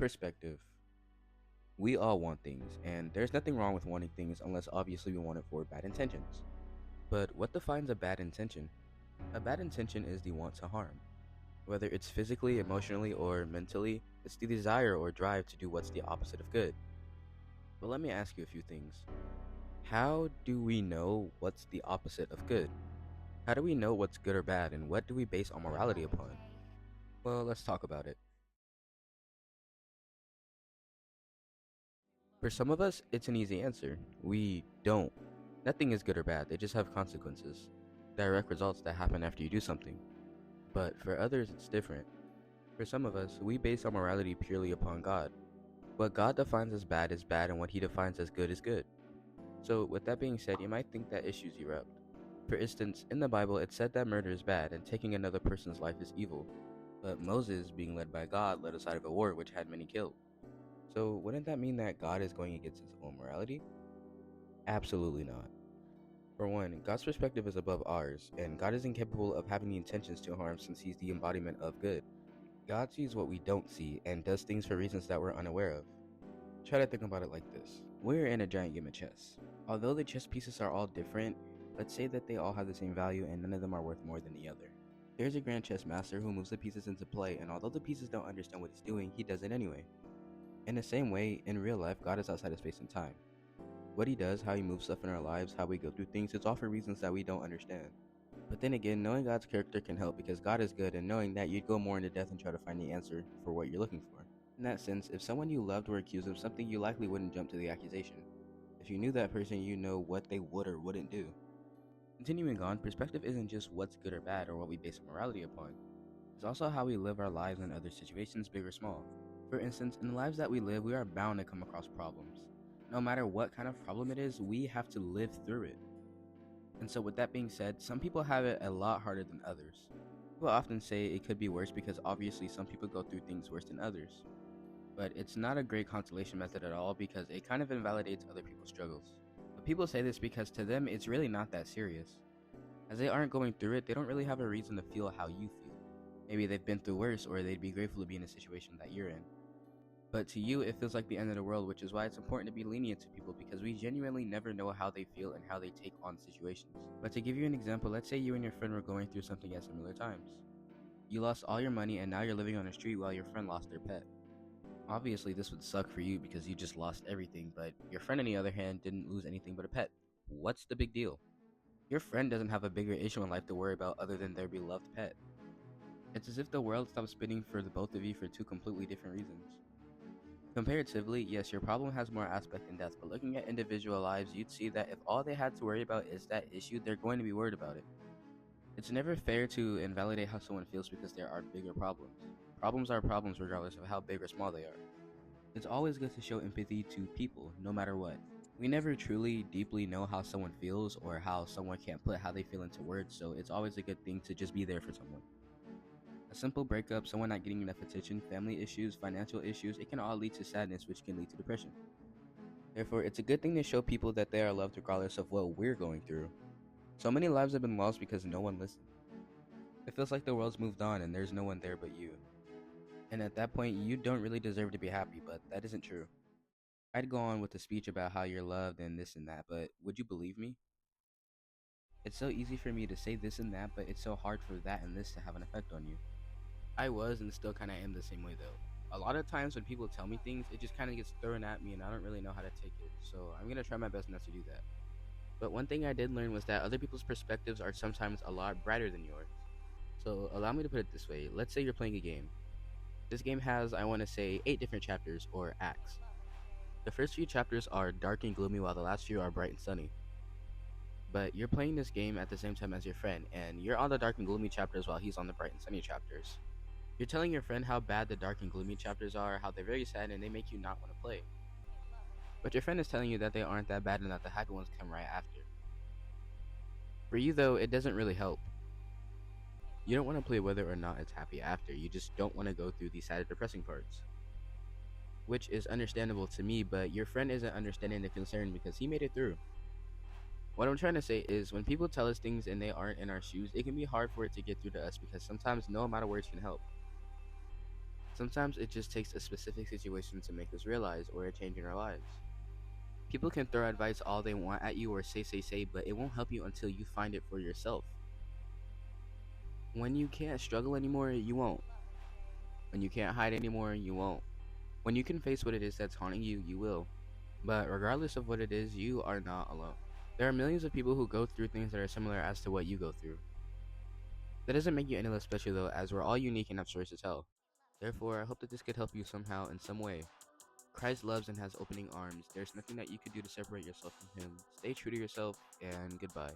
Perspective. We all want things, and there's nothing wrong with wanting things unless obviously we want it for bad intentions. But what defines a bad intention? A bad intention is the want to harm. Whether it's physically, emotionally, or mentally, it's the desire or drive to do what's the opposite of good. But let me ask you a few things. How do we know what's the opposite of good? How do we know what's good or bad, and what do we base our morality upon? Well, let's talk about it. For some of us, it's an easy answer. We don't. Nothing is good or bad, they just have consequences. Direct results that happen after you do something. But for others, it's different. For some of us, we base our morality purely upon God. What God defines as bad is bad, and what He defines as good is good. So, with that being said, you might think that issues erupt. For instance, in the Bible, it said that murder is bad and taking another person's life is evil. But Moses, being led by God, led aside of a war which had many killed. So, wouldn't that mean that God is going against His own morality? Absolutely not. For one, God's perspective is above ours, and God is incapable of having the intentions to harm since He's the embodiment of good. God sees what we don't see and does things for reasons that we're unaware of. Try to think about it like this. We're in a giant game of chess. Although the chess pieces are all different, let's say that they all have the same value and none of them are worth more than the other. There's a grand chess master who moves the pieces into play, and although the pieces don't understand what he's doing, he does it anyway. In the same way, in real life, God is outside of space and time. What He does, how He moves stuff in our lives, how we go through things, it's all for reasons that we don't understand. But then again, knowing God's character can help because God is good, and knowing that you'd go more into depth and try to find the answer for what you're looking for. In that sense, if someone you loved were accused of something, you likely wouldn't jump to the accusation. If you knew that person, you know what they would or wouldn't do. Continuing on, perspective isn't just what's good or bad or what we base our morality upon. It's also how we live our lives in other situations, big or small. For instance, in the lives that we live, we are bound to come across problems. No matter what kind of problem it is, we have to live through it. And so, with that being said, some people have it a lot harder than others. People often say it could be worse because obviously some people go through things worse than others. But it's not a great consolation method at all because it kind of invalidates other people's struggles. But people say this because to them it's really not that serious. As they aren't going through it, they don't really have a reason to feel how you feel. Maybe they've been through worse, or they'd be grateful to be in a situation that you're in. But to you, it feels like the end of the world, which is why it's important to be lenient to people because we genuinely never know how they feel and how they take on situations. But to give you an example, let's say you and your friend were going through something at similar times. You lost all your money and now you're living on the street while your friend lost their pet. Obviously, this would suck for you because you just lost everything, but your friend, on the other hand, didn't lose anything but a pet. What's the big deal? Your friend doesn't have a bigger issue in life to worry about other than their beloved pet. It's as if the world stopped spinning for the both of you for two completely different reasons. Comparatively, yes, your problem has more aspect and depth, but looking at individual lives, you'd see that if all they had to worry about is that issue, they're going to be worried about it. It's never fair to invalidate how someone feels because there are bigger problems. Problems are problems regardless of how big or small they are. It's always good to show empathy to people, no matter what. We never truly, deeply know how someone feels or how someone can't put how they feel into words, so it's always a good thing to just be there for someone. A simple breakup, someone not getting enough attention, family issues, financial issues, it can all lead to sadness, which can lead to depression. Therefore, it's a good thing to show people that they are loved regardless of what we're going through. So many lives have been lost because no one listened. It feels like the world's moved on and there's no one there but you. And at that point, you don't really deserve to be happy, but that isn't true. I'd go on with a speech about how you're loved and this and that, but would you believe me? It's so easy for me to say this and that, but it's so hard for that and this to have an effect on you. I was and still kind of am the same way though. A lot of times when people tell me things, it just kind of gets thrown at me and I don't really know how to take it, so I'm gonna try my best not to do that. But one thing I did learn was that other people's perspectives are sometimes a lot brighter than yours. So allow me to put it this way. Let's say you're playing a game. This game has, I want to say, 8 different chapters, or acts. The first few chapters are dark and gloomy while the last few are bright and sunny. But you're playing this game at the same time as your friend, and you're on the dark and gloomy chapters while he's on the bright and sunny chapters. You're telling your friend how bad the dark and gloomy chapters are, how they're very sad and they make you not want to play. But your friend is telling you that they aren't that bad and that the happy ones come right after. For you though, it doesn't really help. You don't want to play whether or not it's happy after, you just don't want to go through the sad depressing parts. Which is understandable to me, but your friend isn't understanding the concern because he made it through. What I'm trying to say is when people tell us things and they aren't in our shoes, it can be hard for it to get through to us because sometimes no amount of words can help. Sometimes it just takes a specific situation to make us realize or a change in our lives. People can throw advice all they want at you or say, but it won't help you until you find it for yourself. When you can't struggle anymore, you won't. When you can't hide anymore, you won't. When you can face what it is that's haunting you, you will. But regardless of what it is, you are not alone. There are millions of people who go through things that are similar as to what you go through. That doesn't make you any less special though, as we're all unique and have stories to tell. Therefore, I hope that this could help you somehow in some way. Christ loves and has opening arms. There's nothing that you could do to separate yourself from him. Stay true to yourself, and goodbye.